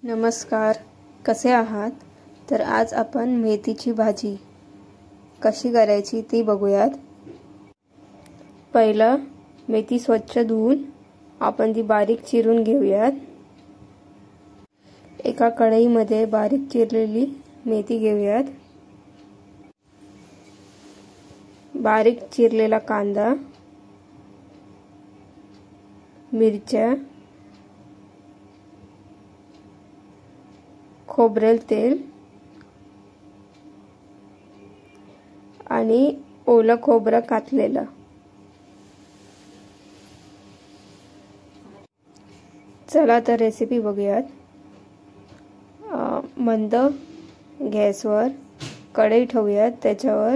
नमस्कार, कसे आहात? तर आज आपण मेथीची भाजी कशी करायची ती बघूयात। पहिलं मेथी स्वच्छ धुवून आपण ती बारीक चिरून घेऊयात। एका कढईमध्ये बारीक चिरलेली मेथी घेऊयात। बारीक चिरलेला कांदा, मिरच्या, खोबरेल तेल आणि ओलं खोबरं कातलेलं। चला तर रेसिपी बघूयात। मंद गॅसवर कढई ठेवूयात। त्याच्यावर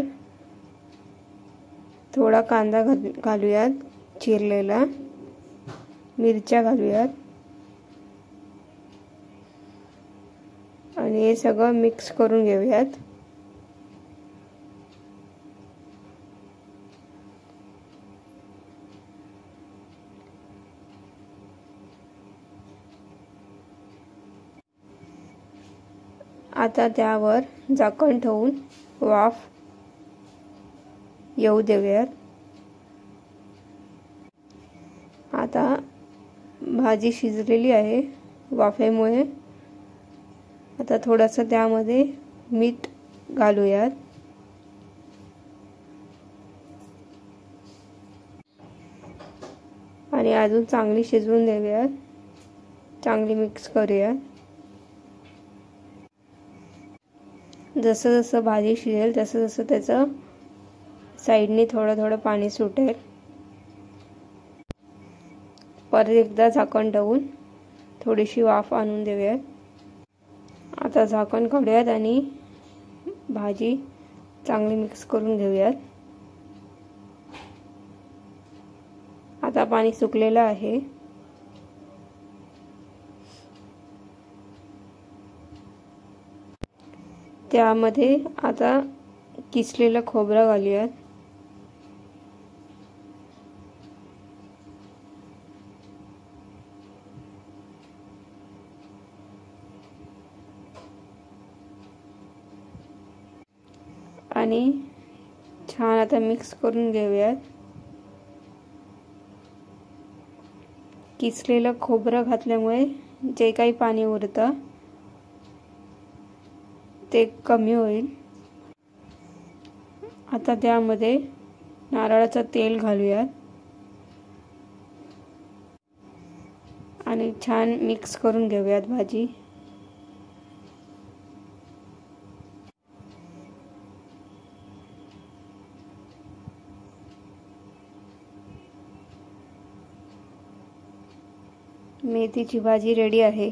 थोडा कांदा घालूयात, चिरलेला मिरच्या घालूयात आणि हे सगळं मिक्स करून घेऊयात। आता त्यावर झाकण ठेवून वाफ येऊ देऊयात। आता भाजी शिजलेली आहे वाफेमुळे। आता थोडंसं त्यामध्ये मीठ घालूयात आणि अजून चांगली शिजवून देऊयात। चांगली मिक्स करूयात। जसं जसं भाजी शिजेल तसं तसं त्याचं साइडने थोडं थोडं पाणी सुटेल। परत एकदा झाकण ठेवून थोडीशी वाफ आणून देऊयात। आता झाकण काढूयात आणि भाजी चांगली मिक्स करून घेऊयात। आता पाणी सुकलेलं आहे। त्यामध्ये आता किसलेलं खोबरं घालूयात आणि छान आता मिक्स करून घेऊयात। किसलेलं खोबरं घातल्यामुळे जे काही पाणी उरतं ते कमी होईल। आता त्यामध्ये नारळाचं तेल घालूयात आणि छान मिक्स करून घेऊयात भाजी। मेथीची भाजी रेडी आहे।